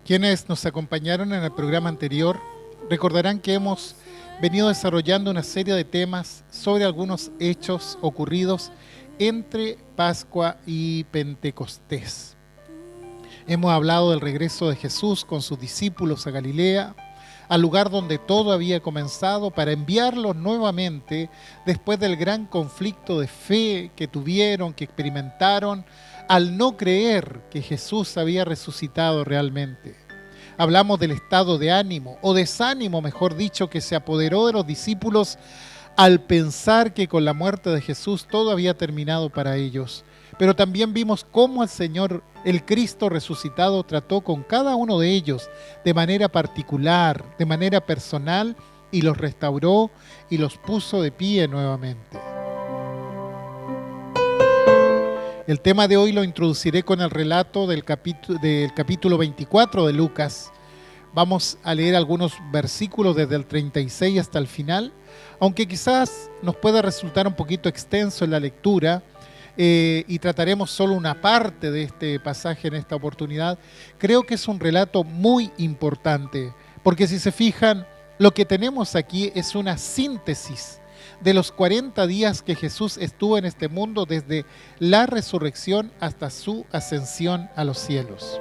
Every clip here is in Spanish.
Quienes nos acompañaron en el programa anterior recordarán que hemos venido desarrollando una serie de temas sobre algunos hechos ocurridos entre Pascua y Pentecostés. Hemos hablado del regreso de Jesús con sus discípulos a Galilea, al lugar donde todo había comenzado, para enviarlos nuevamente después del gran conflicto de fe que tuvieron, que experimentaron, al no creer que Jesús había resucitado realmente. Hablamos del estado de ánimo, o desánimo mejor dicho, que se apoderó de los discípulos al pensar que con la muerte de Jesús todo había terminado para ellos. Pero también vimos cómo el Señor, el Cristo resucitado, trató con cada uno de ellos de manera particular, de manera personal, y los restauró y los puso de pie nuevamente. El tema de hoy lo introduciré con el relato del capítulo 24 de Lucas. Vamos a leer algunos versículos desde el 36 hasta el final, aunque quizás nos pueda resultar un poquito extenso en la lectura, y trataremos solo una parte de este pasaje en esta oportunidad. Creo que es un relato muy importante, porque si se fijan, lo que tenemos aquí es una síntesis de los 40 días que Jesús estuvo en este mundo, desde la resurrección hasta su ascensión a los cielos.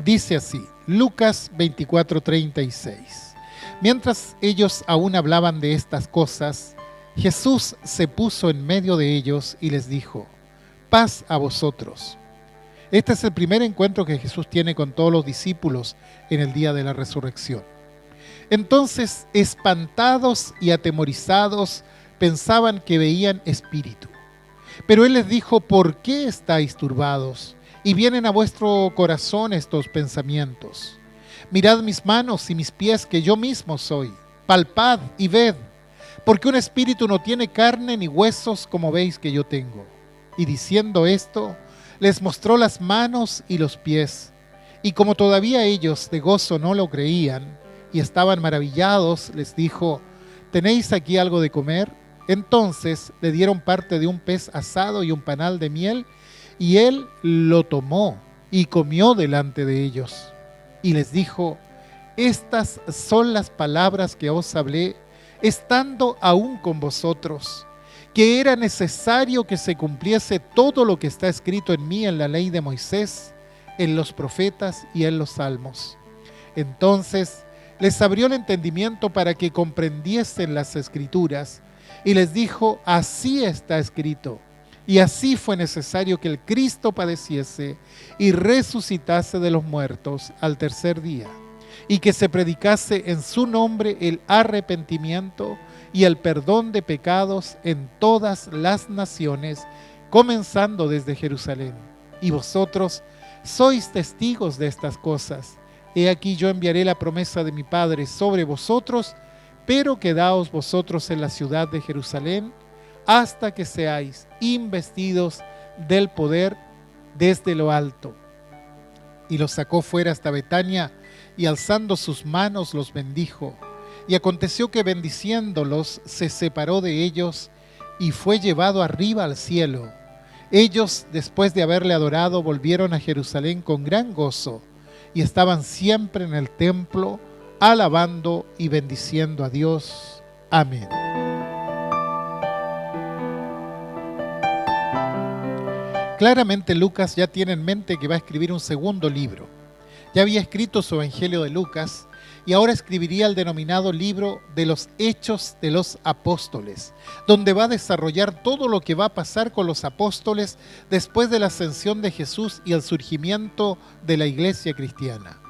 Dice así, Lucas 24:36. Mientras ellos aún hablaban de estas cosas, Jesús se puso en medio de ellos y les dijo: paz a vosotros. Este es el primer encuentro que Jesús tiene con todos los discípulos en el día de la resurrección. Entonces, espantados y atemorizados, pensaban que veían espíritu. Pero Él les dijo: ¿por qué estáis turbados? Y vienen a vuestro corazón estos pensamientos. Mirad mis manos y mis pies, que yo mismo soy. Palpad y ved, porque un espíritu no tiene carne ni huesos como veis que yo tengo. Y diciendo esto, les mostró las manos y los pies. Y como todavía ellos de gozo no lo creían y estaban maravillados, les dijo: ¿tenéis aquí algo de comer? Entonces le dieron parte de un pez asado y un panal de miel, y él lo tomó y comió delante de ellos. Y les dijo: estas son las palabras que os hablé, estando aún con vosotros, que era necesario que se cumpliese todo lo que está escrito en mí en la ley de Moisés, en los profetas y en los salmos. Entonces les abrió el entendimiento para que comprendiesen las escrituras, y les dijo: así está escrito, y así fue necesario que el Cristo padeciese y resucitase de los muertos al tercer día, y que se predicase en su nombre el arrepentimiento y el perdón de pecados en todas las naciones, comenzando desde Jerusalén. Y vosotros sois testigos de estas cosas. He aquí yo enviaré la promesa de mi Padre sobre vosotros, pero quedaos vosotros en la ciudad de Jerusalén hasta que seáis investidos del poder desde lo alto. Y los sacó fuera hasta Betania, y alzando sus manos los bendijo. Y aconteció que bendiciéndolos se separó de ellos y fue llevado arriba al cielo. Ellos, después de haberle adorado, volvieron a Jerusalén con gran gozo, y estaban siempre en el templo, alabando y bendiciendo a Dios. Amén. Claramente Lucas ya tiene en mente que va a escribir un segundo libro. Ya había escrito su Evangelio de Lucas y ahora escribiría el denominado libro de los Hechos de los Apóstoles, donde va a desarrollar todo lo que va a pasar con los apóstoles después de la ascensión de Jesús y el surgimiento de la iglesia cristiana.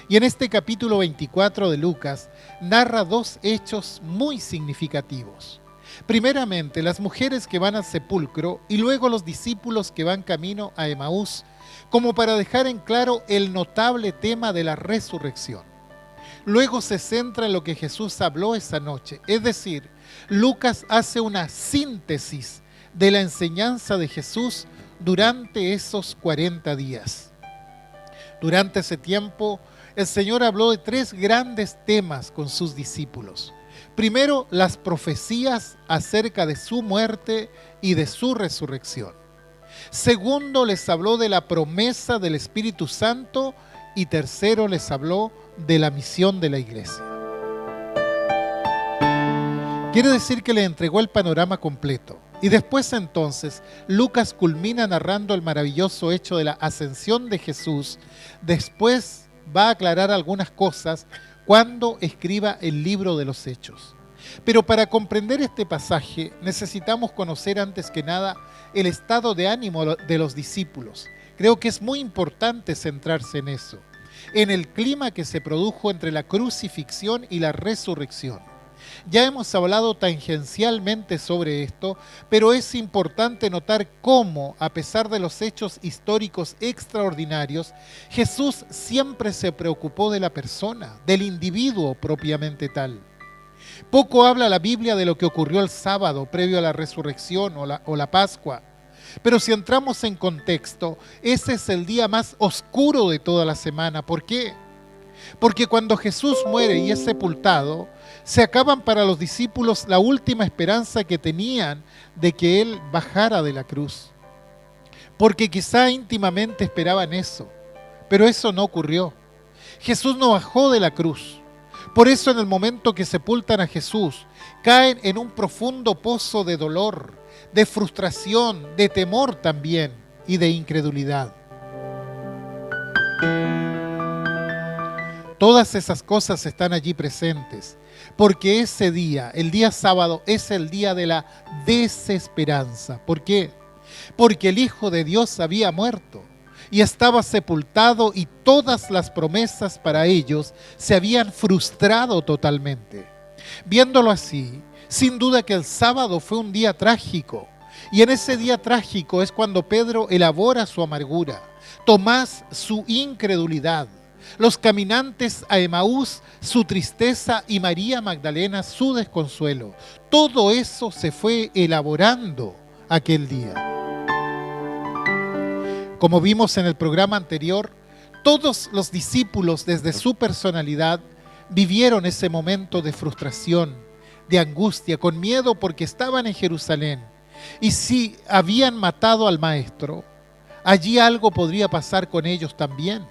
Y en este capítulo 24 de Lucas narra dos hechos muy significativos. Primeramente, las mujeres que van al sepulcro, y luego los discípulos que van camino a Emaús, como para dejar en claro el notable tema de la resurrección. Luego se centra en lo que Jesús habló esa noche, es decir, Lucas hace una síntesis de la enseñanza de Jesús durante esos 40 días. Durante ese tiempo, el Señor habló de tres grandes temas con sus discípulos. Primero, las profecías acerca de su muerte y de su resurrección. Segundo, les habló de la promesa del Espíritu Santo. Y tercero, les habló de la misión de la iglesia. Quiere decir que le entregó el panorama completo. Y después entonces, Lucas culmina narrando el maravilloso hecho de la ascensión de Jesús. Después va a aclarar algunas cosas cuando escriba el libro de los Hechos. Pero para comprender este pasaje necesitamos conocer antes que nada el estado de ánimo de los discípulos. Creo que es muy importante centrarse en eso, en el clima que se produjo entre la crucifixión y la resurrección. Ya hemos hablado tangencialmente sobre esto, pero es importante notar cómo, a pesar de los hechos históricos extraordinarios, Jesús siempre se preocupó de la persona, del individuo propiamente tal. Poco habla la Biblia de lo que ocurrió el sábado previo a la resurrección o la Pascua. Pero si entramos en contexto, ese es el día más oscuro de toda la semana. ¿Por qué? Porque cuando Jesús muere y es sepultado, se acaban para los discípulos la última esperanza que tenían de que Él bajara de la cruz. Porque quizá íntimamente esperaban eso, pero eso no ocurrió. Jesús no bajó de la cruz. Por eso en el momento que sepultan a Jesús, caen en un profundo pozo de dolor, de frustración, de temor también y de incredulidad. Todas esas cosas están allí presentes, porque ese día, el día sábado, es el día de la desesperanza. ¿Por qué? Porque el Hijo de Dios había muerto y estaba sepultado y todas las promesas para ellos se habían frustrado totalmente. Viéndolo así, sin duda que el sábado fue un día trágico, y en ese día trágico es cuando Pedro elabora su amargura, Tomás su incredulidad, los caminantes a Emaús su tristeza y María Magdalena su desconsuelo. Todo eso se fue elaborando aquel día. Como vimos en el programa anterior, todos los discípulos desde su personalidad vivieron ese momento de frustración, de angustia, con miedo porque estaban en Jerusalén. Y si habían matado al maestro, allí algo podría pasar con ellos también.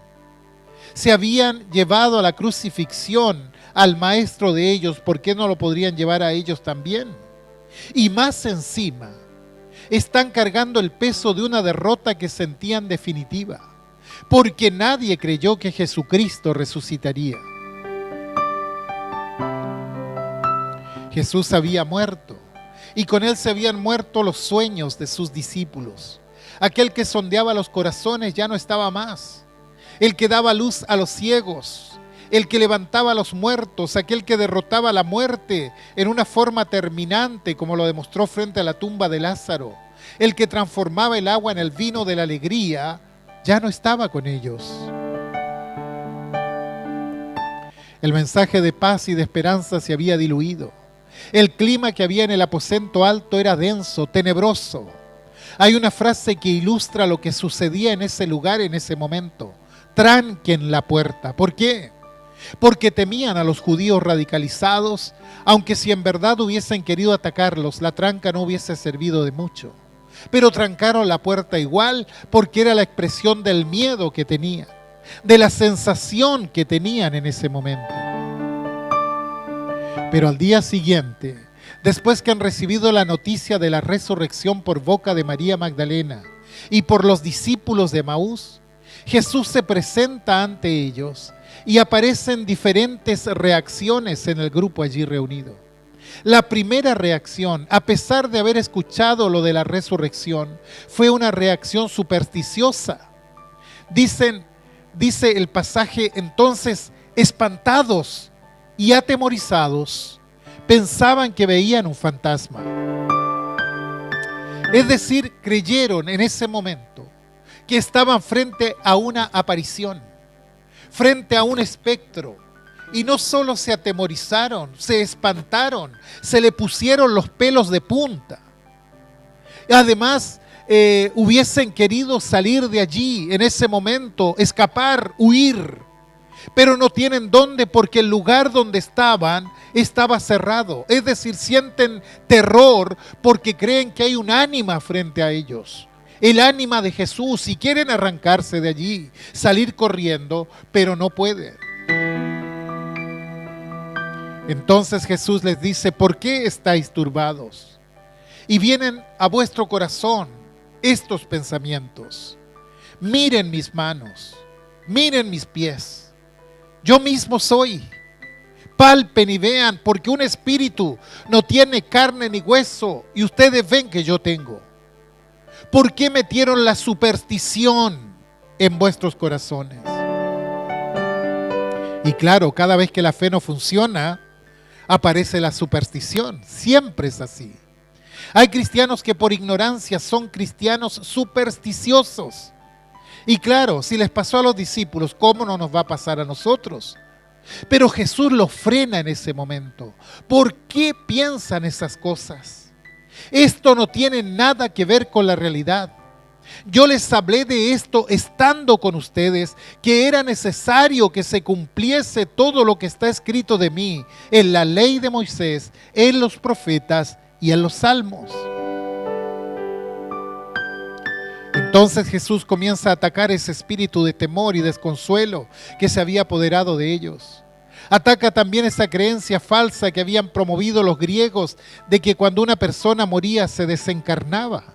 Se habían llevado a la crucifixión al maestro de ellos, ¿por qué no lo podrían llevar a ellos también? Y más encima, están cargando el peso de una derrota que sentían definitiva, porque nadie creyó que Jesucristo resucitaría. Jesús había muerto, y con él se habían muerto los sueños de sus discípulos. Aquel que sondeaba los corazones ya no estaba más. El que daba luz a los ciegos, el que levantaba a los muertos, aquel que derrotaba la muerte en una forma terminante, como lo demostró frente a la tumba de Lázaro, el que transformaba el agua en el vino de la alegría, ya no estaba con ellos. El mensaje de paz y de esperanza se había diluido. El clima que había en el aposento alto era denso, tenebroso. Hay una frase que ilustra lo que sucedía en ese lugar en ese momento. Tranquen la puerta. ¿Por qué? Porque temían a los judíos radicalizados, aunque si en verdad hubiesen querido atacarlos, la tranca no hubiese servido de mucho. Pero trancaron la puerta igual porque era la expresión del miedo que tenían, de la sensación que tenían en ese momento. Pero al día siguiente, después que han recibido la noticia de la resurrección por boca de María Magdalena y por los discípulos de Emaús, Jesús se presenta ante ellos y aparecen diferentes reacciones en el grupo allí reunido. La primera reacción, a pesar de haber escuchado lo de la resurrección, fue una reacción supersticiosa. Dice el pasaje, entonces, espantados y atemorizados, pensaban que veían un fantasma. Es decir, creyeron en ese momento que estaban frente a una aparición, frente a un espectro. Y no solo se atemorizaron, se espantaron, se le pusieron los pelos de punta. Además, hubiesen querido salir de allí en ese momento, escapar, huir. Pero no tienen dónde porque el lugar donde estaban estaba cerrado. Es decir, sienten terror porque creen que hay un ánima frente a ellos. el ánima de Jesús y quieren arrancarse de allí, salir corriendo, pero no pueden. Entonces Jesús les dice: ¿por qué estáis turbados? Y vienen a vuestro corazón estos pensamientos. Miren mis manos, miren mis pies, yo mismo soy. Palpen y vean, porque un espíritu no tiene carne ni hueso, y ustedes ven que yo tengo. ¿Por qué metieron la superstición en vuestros corazones? Y claro, cada vez que la fe no funciona, aparece la superstición. Siempre es así. Hay cristianos que por ignorancia son cristianos supersticiosos. Y claro, si les pasó a los discípulos, ¿cómo no nos va a pasar a nosotros? Pero Jesús los frena en ese momento. ¿Por qué piensan esas cosas? Esto no tiene nada que ver con la realidad. Yo les hablé de esto estando con ustedes, que era necesario que se cumpliese todo lo que está escrito de mí en la ley de Moisés, en los profetas y en los salmos. Entonces Jesús comienza a atacar ese espíritu de temor y desconsuelo que se había apoderado de ellos. Ataca también esa creencia falsa que habían promovido los griegos de que cuando una persona moría se desencarnaba.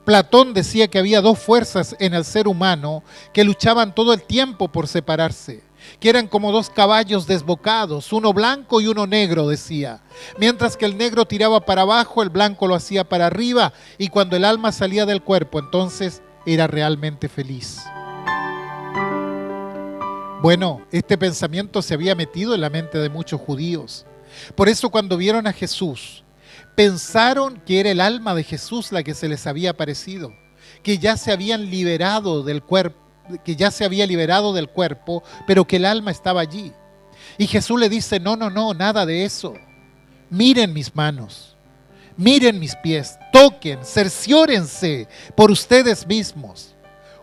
Platón decía que había dos fuerzas en el ser humano que luchaban todo el tiempo por separarse, que eran como dos caballos desbocados, uno blanco y uno negro, decía. Mientras que el negro tiraba para abajo, el blanco lo hacía para arriba, y cuando el alma salía del cuerpo, entonces era realmente feliz. Bueno, este pensamiento se había metido en la mente de muchos judíos. Por eso cuando vieron a Jesús, pensaron que era el alma de Jesús la que se les había aparecido, que ya se habían liberado del cuerpo, pero que el alma estaba allí. Y Jesús le dice: no, nada de eso. Miren mis manos, miren mis pies, toquen, cerciórense por ustedes mismos.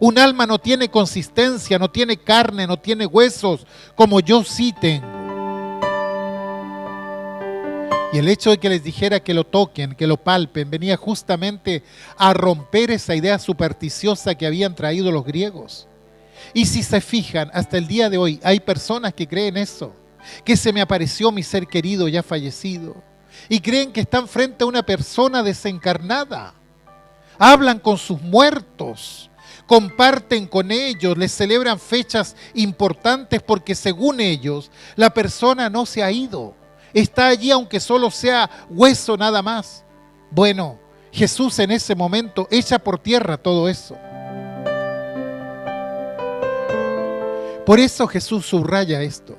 Un alma no tiene consistencia, no tiene carne, no tiene huesos, como yo sí tengo. Y el hecho de que les dijera que lo toquen, que lo palpen, venía justamente a romper esa idea supersticiosa que habían traído los griegos. Y si se fijan, hasta el día de hoy hay personas que creen eso, que se me apareció mi ser querido ya fallecido, y creen que están frente a una persona desencarnada. Hablan con sus muertos, comparten con ellos, les celebran fechas importantes porque según ellos la persona no se ha ido, está allí aunque solo sea hueso nada más. Bueno, Jesús en ese momento echa por tierra todo eso. Por eso Jesús subraya esto,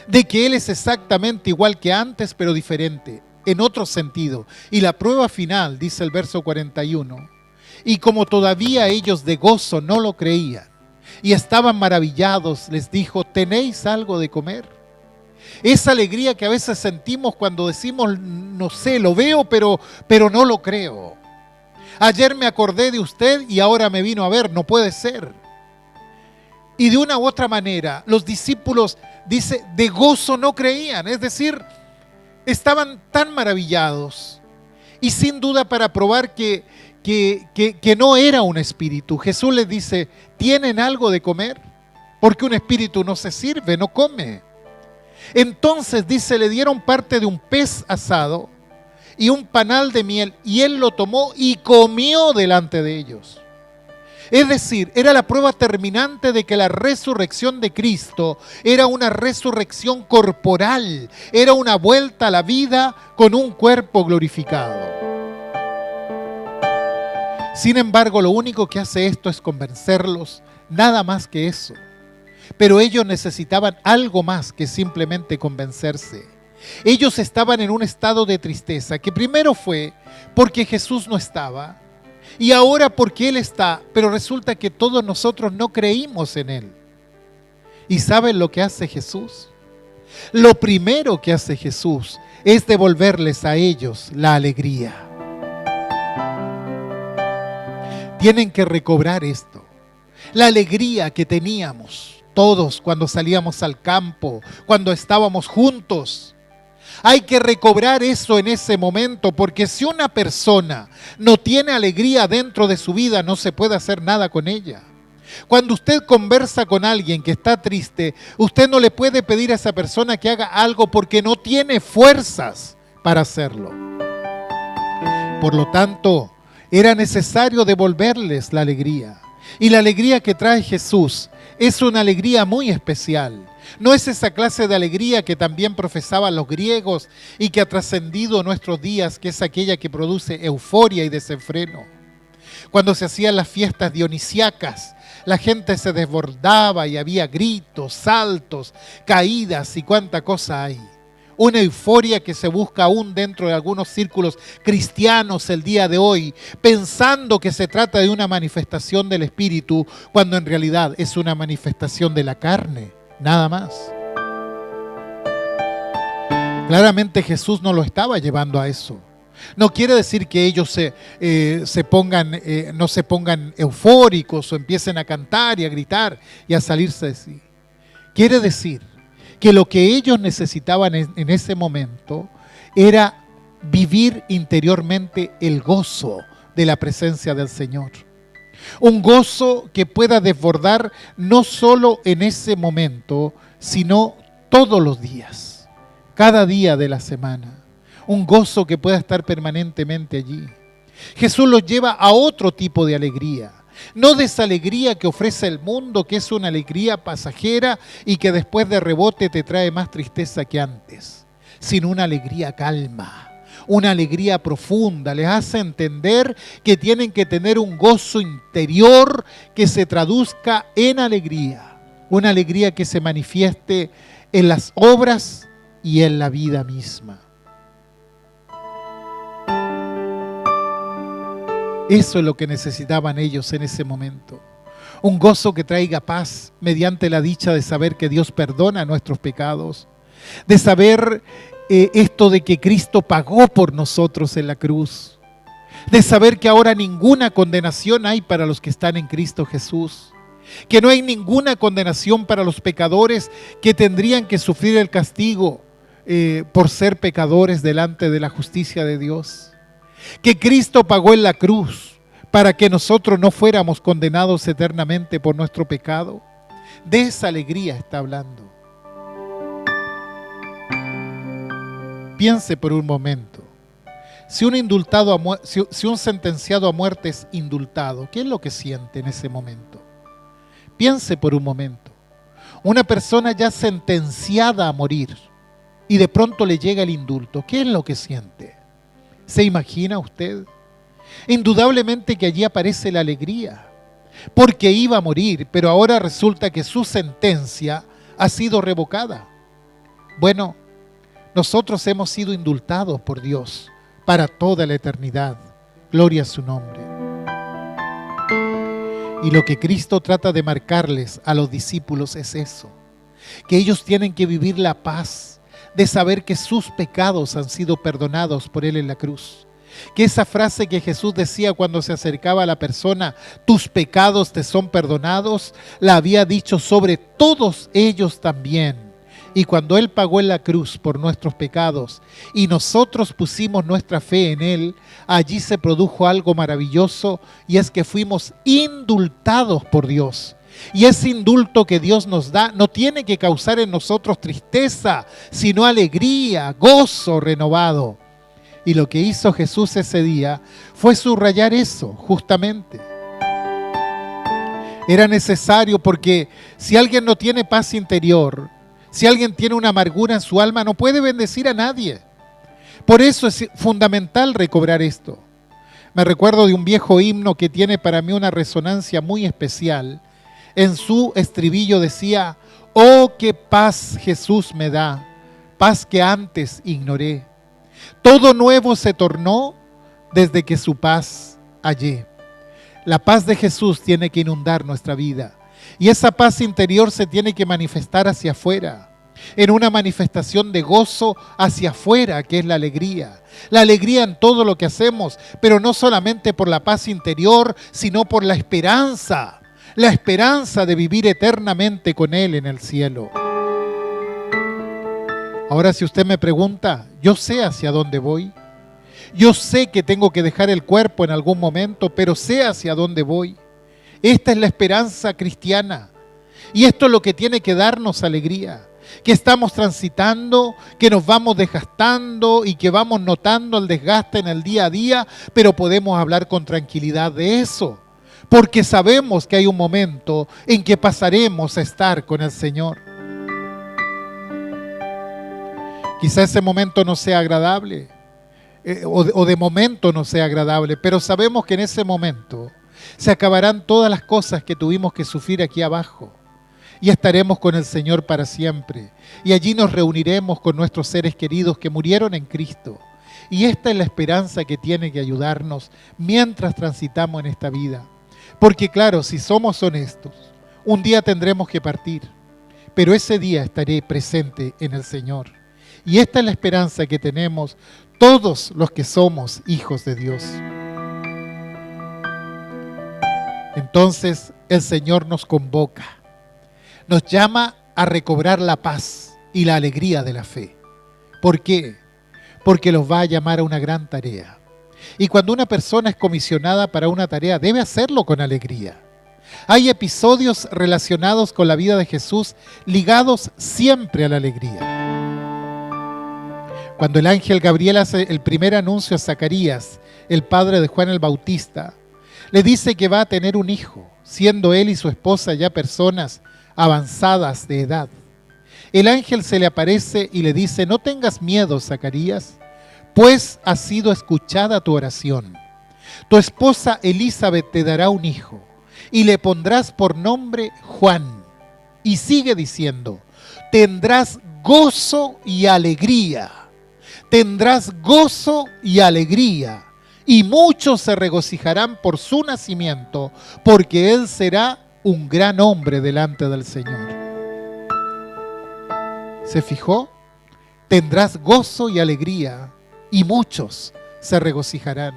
de que Él es exactamente igual que antes, pero diferente, en otro sentido. Y la prueba final, dice el verso 41, y como todavía ellos de gozo no lo creían, y estaban maravillados, les dijo: ¿tenéis algo de comer? Esa alegría que a veces sentimos cuando decimos: no sé, lo veo, pero no lo creo. Ayer me acordé de usted y ahora me vino a ver, no puede ser. Y de una u otra manera, los discípulos, dice, de gozo no creían, es decir, estaban tan maravillados. Y sin duda para probar que no era un espíritu, Jesús les dice: ¿tienen algo de comer? Porque un espíritu no se sirve, no come. Entonces dice, le dieron parte de un pez asado y un panal de miel, y él lo tomó y comió delante de ellos. Es decir, era la prueba terminante de que la resurrección de Cristo era una resurrección corporal, era una vuelta a la vida con un cuerpo glorificado. Sin embargo, lo único que hace esto es convencerlos, nada más que eso. Pero ellos necesitaban algo más que simplemente convencerse. Ellos estaban en un estado de tristeza, que primero fue porque Jesús no estaba, y ahora porque Él está, pero resulta que todos nosotros no creímos en Él. ¿Y saben lo que hace Jesús? Lo primero que hace Jesús es devolverles a ellos la alegría. Tienen que recobrar esto. La alegría que teníamos todos cuando salíamos al campo, cuando estábamos juntos. Hay que recobrar eso en ese momento, porque si una persona no tiene alegría dentro de su vida, no se puede hacer nada con ella. Cuando usted conversa con alguien que está triste, usted no le puede pedir a esa persona que haga algo porque no tiene fuerzas para hacerlo. Por lo tanto, era necesario devolverles la alegría. Y la alegría que trae Jesús es una alegría muy especial. No es esa clase de alegría que también profesaban los griegos y que ha trascendido nuestros días, que es aquella que produce euforia y desenfreno. Cuando se hacían las fiestas dionisíacas, la gente se desbordaba y había gritos, saltos, caídas y cuánta cosa hay. Una euforia que se busca aún dentro de algunos círculos cristianos el día de hoy, pensando que se trata de una manifestación del Espíritu, cuando en realidad es una manifestación de la carne, nada más. Claramente Jesús no lo estaba llevando a eso. No quiere decir que ellos no se pongan eufóricos o empiecen a cantar y a gritar y a salirse de sí. Quiere decir que lo que ellos necesitaban en ese momento era vivir interiormente el gozo de la presencia del Señor. Un gozo que pueda desbordar no solo en ese momento, sino todos los días, cada día de la semana. Un gozo que pueda estar permanentemente allí. Jesús los lleva a otro tipo de alegría. No de esa alegría que ofrece el mundo, que es una alegría pasajera y que después de rebote te trae más tristeza que antes, sino una alegría calma, una alegría profunda. Les hace entender que tienen que tener un gozo interior que se traduzca en alegría, una alegría que se manifieste en las obras y en la vida misma. Eso es lo que necesitaban ellos en ese momento. Un gozo que traiga paz mediante la dicha de saber que Dios perdona nuestros pecados. De saber esto de que Cristo pagó por nosotros en la cruz. De saber que ahora ninguna condenación hay para los que están en Cristo Jesús. Que no hay ninguna condenación para los pecadores que tendrían que sufrir el castigo por ser pecadores delante de la justicia de Dios. Que Cristo pagó en la cruz para que nosotros no fuéramos condenados eternamente por nuestro pecado. De esa alegría está hablando. Piense por un momento. Si un sentenciado a muerte es indultado, ¿qué es lo que siente en ese momento? Piense por un momento. Una persona ya sentenciada a morir y de pronto le llega el indulto, ¿qué es lo que siente? ¿Se imagina usted? Indudablemente que allí aparece la alegría, porque iba a morir, pero ahora resulta que su sentencia ha sido revocada. Bueno, nosotros hemos sido indultados por Dios para toda la eternidad. Gloria a su nombre. Y lo que Cristo trata de marcarles a los discípulos es eso, que ellos tienen que vivir la paz de saber que sus pecados han sido perdonados por Él en la cruz. Que esa frase que Jesús decía cuando se acercaba a la persona, tus pecados te son perdonados, la había dicho sobre todos ellos también. Y cuando Él pagó en la cruz por nuestros pecados y nosotros pusimos nuestra fe en Él, allí se produjo algo maravilloso, y es que fuimos indultados por Dios. Y ese indulto que Dios nos da no tiene que causar en nosotros tristeza, sino alegría, gozo renovado. Y lo que hizo Jesús ese día fue subrayar eso, justamente. Era necesario, porque si alguien no tiene paz interior, si alguien tiene una amargura en su alma, no puede bendecir a nadie. Por eso es fundamental recobrar esto. Me recuerdo de un viejo himno que tiene para mí una resonancia muy especial. En su estribillo decía: oh, qué paz Jesús me da, paz que antes ignoré. Todo nuevo se tornó desde que su paz hallé. La paz de Jesús tiene que inundar nuestra vida. Y esa paz interior se tiene que manifestar hacia afuera, en una manifestación de gozo hacia afuera, que es la alegría. La alegría en todo lo que hacemos, pero no solamente por la paz interior, sino por la esperanza de vivir eternamente con Él en el cielo. Ahora, si usted me pregunta, yo sé hacia dónde voy. Yo sé que tengo que dejar el cuerpo en algún momento, pero sé hacia dónde voy. Esta es la esperanza cristiana. Y esto es lo que tiene que darnos alegría. Que estamos transitando, que nos vamos desgastando y que vamos notando el desgaste en el día a día, pero podemos hablar con tranquilidad de eso. Porque sabemos que hay un momento en que pasaremos a estar con el Señor. Quizá ese momento no sea agradable, o de momento no sea agradable, pero sabemos que en ese momento se acabarán todas las cosas que tuvimos que sufrir aquí abajo y estaremos con el Señor para siempre. Y allí nos reuniremos con nuestros seres queridos que murieron en Cristo. Y esta es la esperanza que tiene que ayudarnos mientras transitamos en esta vida. Porque claro, si somos honestos, un día tendremos que partir, pero ese día estaré presente en el Señor. Y esta es la esperanza que tenemos todos los que somos hijos de Dios. Entonces el Señor nos convoca, nos llama a recobrar la paz y la alegría de la fe. ¿Por qué? Porque los va a llamar a una gran tarea. Y cuando una persona es comisionada para una tarea, debe hacerlo con alegría. Hay episodios relacionados con la vida de Jesús ligados siempre a la alegría. Cuando el ángel Gabriel hace el primer anuncio a Zacarías, el padre de Juan el Bautista, le dice que va a tener un hijo, siendo él y su esposa ya personas avanzadas de edad. El ángel se le aparece y le dice: no tengas miedo, Zacarías, pues ha sido escuchada tu oración. Tu esposa Elizabeth te dará un hijo y le pondrás por nombre Juan. Y sigue diciendo: tendrás gozo y alegría. Tendrás gozo y alegría, y muchos se regocijarán por su nacimiento, porque él será un gran hombre delante del Señor. ¿Se fijó? Tendrás gozo y alegría, y muchos se regocijarán.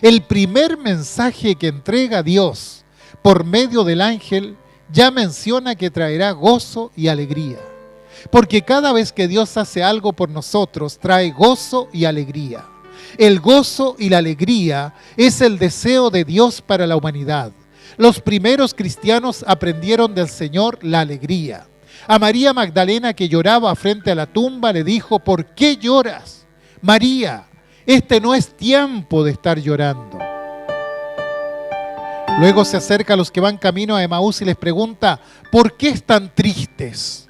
El primer mensaje que entrega Dios por medio del ángel ya menciona que traerá gozo y alegría. Porque cada vez que Dios hace algo por nosotros, trae gozo y alegría. El gozo y la alegría es el deseo de Dios para la humanidad. Los primeros cristianos aprendieron del Señor la alegría. A María Magdalena, que lloraba frente a la tumba, le dijo: ¿por qué lloras? María, este no es tiempo de estar llorando. Luego se acerca a los que van camino a Emaús y les pregunta: ¿por qué están tristes?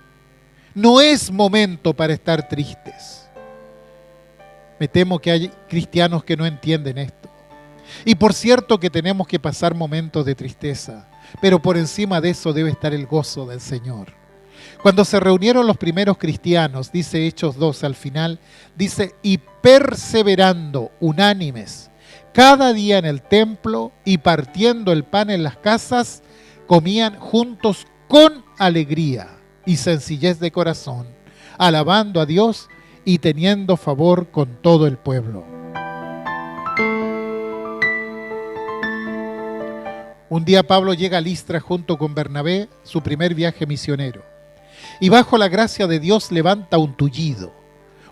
No es momento para estar tristes. Me temo que hay cristianos que no entienden esto. Y por cierto que tenemos que pasar momentos de tristeza, pero por encima de eso debe estar el gozo del Señor. Cuando se reunieron los primeros cristianos, dice Hechos 2 al final, dice: y perseverando unánimes cada día en el templo y partiendo el pan en las casas, comían juntos con alegría y sencillez de corazón, alabando a Dios y teniendo favor con todo el pueblo. Un día Pablo llega a Listra junto con Bernabé, su primer viaje misionero, y bajo la gracia de Dios levanta un tullido,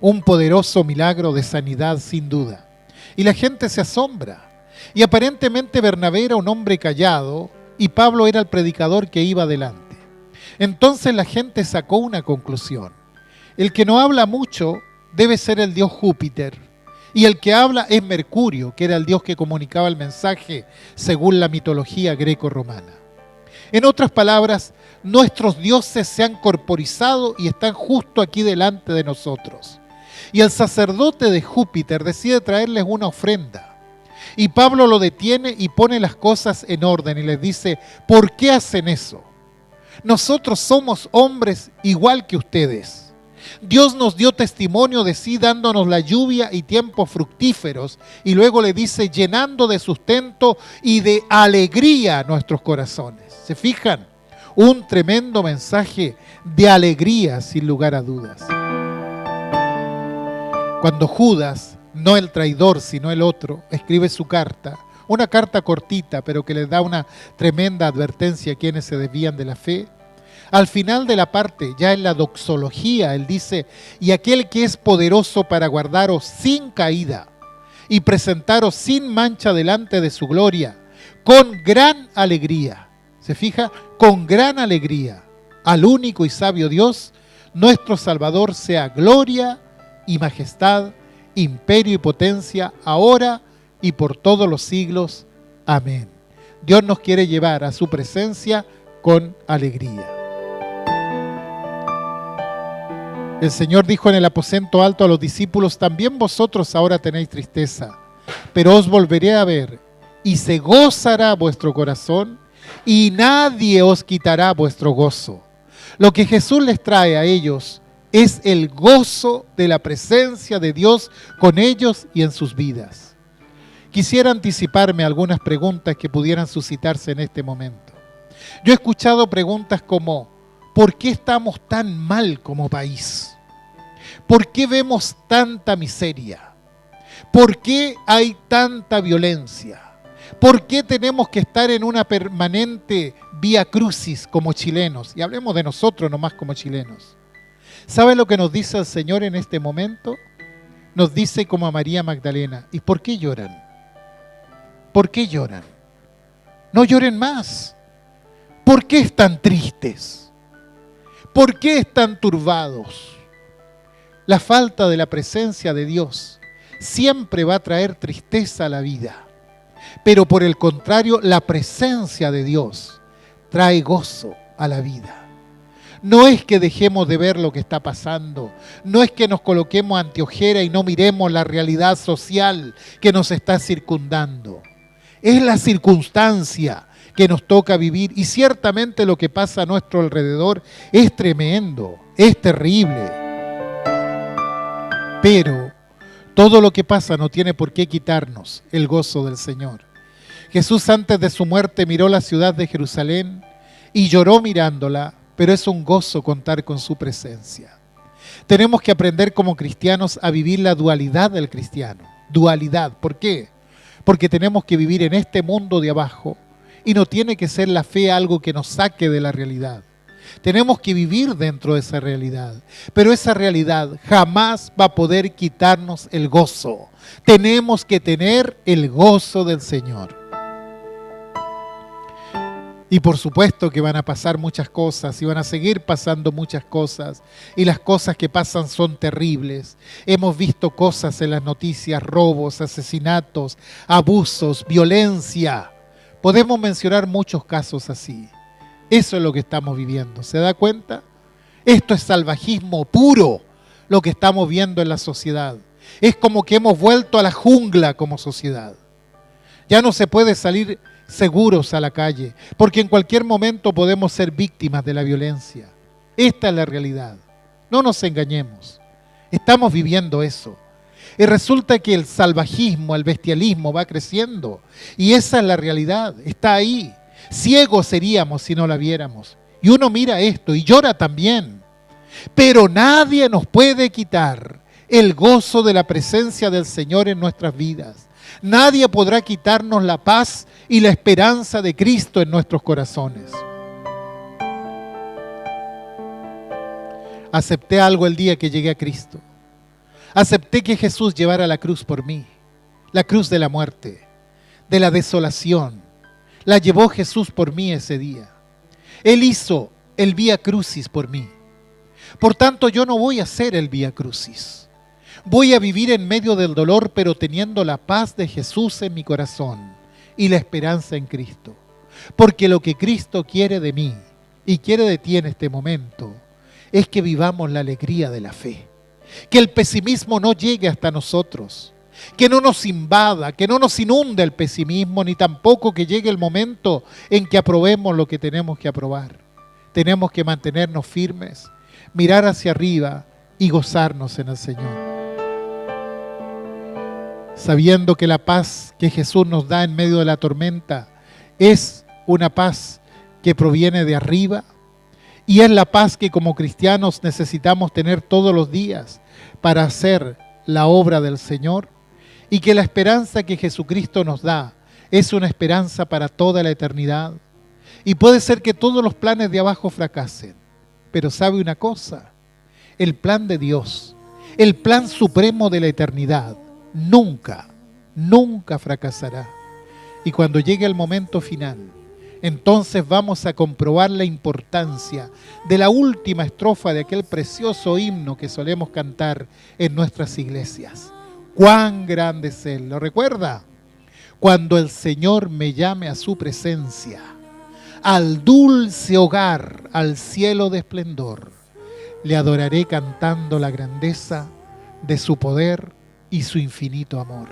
un poderoso milagro de sanidad sin duda, y la gente se asombra, y aparentemente Bernabé era un hombre callado y Pablo era el predicador que iba adelante. Entonces la gente sacó una conclusión: el que no habla mucho debe ser el dios Júpiter, y el que habla es Mercurio, que era el dios que comunicaba el mensaje según la mitología greco-romana. En otras palabras, nuestros dioses se han corporizado y están justo aquí delante de nosotros. Y el sacerdote de Júpiter decide traerles una ofrenda. Y Pablo lo detiene y pone las cosas en orden y les dice: ¿por qué hacen eso? Nosotros somos hombres igual que ustedes. Dios nos dio testimonio de sí dándonos la lluvia y tiempos fructíferos, y luego le dice: llenando de sustento y de alegría nuestros corazones. ¿Se fijan? Un tremendo mensaje de alegría, sin lugar a dudas. Cuando Judas, no el traidor sino el otro, escribe su carta, una carta cortita pero que les da una tremenda advertencia a quienes se desvían de la fe, Al final de la parte, ya en la doxología, él dice, y aquel que es poderoso para guardaros sin caída y presentaros sin mancha delante de su gloria, con gran alegría. ¿Se fija? Con gran alegría. Al único y sabio Dios, nuestro Salvador, sea gloria y majestad, imperio y potencia, ahora y por todos los siglos. Amén. Dios nos quiere llevar a su presencia con alegría. El Señor dijo en el aposento alto a los discípulos, también vosotros ahora tenéis tristeza, pero os volveré a ver, y se gozará vuestro corazón, y nadie os quitará vuestro gozo. Lo que Jesús les trae a ellos es el gozo de la presencia de Dios con ellos y en sus vidas. Quisiera anticiparme a algunas preguntas que pudieran suscitarse en este momento. Yo he escuchado preguntas como, ¿por qué estamos tan mal como país? ¿Por qué vemos tanta miseria? ¿Por qué hay tanta violencia? ¿Por qué tenemos que estar en una permanente vía crucis como chilenos? Y hablemos de nosotros nomás como chilenos. ¿Saben lo que nos dice el Señor en este momento? Nos dice como a María Magdalena, ¿y por qué lloran? ¿Por qué lloran? No lloren más. ¿Por qué están tristes? ¿Por qué están turbados? La falta de la presencia de Dios siempre va a traer tristeza a la vida. Pero por el contrario, la presencia de Dios trae gozo a la vida. No es que dejemos de ver lo que está pasando, no es que nos coloquemos anteojera y no miremos la realidad social que nos está circundando. Es la circunstancia que nos toca vivir y ciertamente lo que pasa a nuestro alrededor es tremendo, es terrible. Pero todo lo que pasa no tiene por qué quitarnos el gozo del Señor. Jesús antes de su muerte miró la ciudad de Jerusalén y lloró mirándola, pero es un gozo contar con su presencia. Tenemos que aprender como cristianos a vivir la dualidad del cristiano. Dualidad, ¿por qué? Porque tenemos que vivir en este mundo de abajo y no tiene que ser la fe algo que nos saque de la realidad. Tenemos que vivir dentro de esa realidad, pero esa realidad jamás va a poder quitarnos el gozo. Tenemos que tener el gozo del Señor. Y por supuesto que van a pasar muchas cosas y van a seguir pasando muchas cosas. Y las cosas que pasan son terribles. Hemos visto cosas en las noticias, robos, asesinatos, abusos, violencia. Podemos mencionar muchos casos así. Eso es lo que estamos viviendo. ¿Se da cuenta? Esto es salvajismo puro, lo que estamos viendo en la sociedad. Es como que hemos vuelto a la jungla como sociedad. Ya no se puede salir seguros a la calle, porque en cualquier momento podemos ser víctimas de la violencia. Esta es la realidad. No nos engañemos. Estamos viviendo eso. Y resulta que el salvajismo, el bestialismo va creciendo. Y esa es la realidad. Está ahí. Ciegos seríamos si no la viéramos. Y uno mira esto y llora también. Pero nadie nos puede quitar el gozo de la presencia del Señor en nuestras vidas. Nadie podrá quitarnos la paz y la esperanza de Cristo en nuestros corazones. Acepté algo el día que llegué a Cristo. Acepté que Jesús llevara la cruz por mí, la cruz de la muerte, de la desolación. La llevó Jesús por mí ese día. Él hizo el Vía Crucis por mí. Por tanto, yo no voy a hacer el Vía Crucis. Voy a vivir en medio del dolor, pero teniendo la paz de Jesús en mi corazón y la esperanza en Cristo. Porque lo que Cristo quiere de mí y quiere de ti en este momento es que vivamos la alegría de la fe. Que el pesimismo no llegue hasta nosotros. Que no nos invada, que no nos inunde el pesimismo, ni tampoco que llegue el momento en que aprobemos lo que tenemos que aprobar. Tenemos que mantenernos firmes, mirar hacia arriba y gozarnos en el Señor. Sabiendo que la paz que Jesús nos da en medio de la tormenta es una paz que proviene de arriba y es la paz que como cristianos necesitamos tener todos los días para hacer la obra del Señor, y que la esperanza que Jesucristo nos da es una esperanza para toda la eternidad. Y puede ser que todos los planes de abajo fracasen, Pero ¿sabe una cosa? El plan de Dios, el plan supremo de la eternidad, nunca, nunca fracasará. Y cuando llegue el momento final, entonces vamos a comprobar la importancia de la última estrofa de aquel precioso himno que solemos cantar en nuestras iglesias. ¡Cuán grande es Él! ¿Lo recuerda? Cuando el Señor me llame a su presencia, al dulce hogar, al cielo de esplendor, le adoraré cantando la grandeza de su poder y su infinito amor.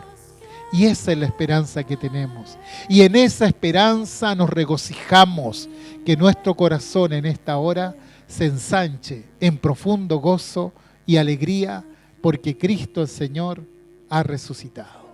Y esa es la esperanza que tenemos. Y en esa esperanza nos regocijamos, que nuestro corazón en esta hora se ensanche en profundo gozo y alegría, porque Cristo el Señor ha resucitado.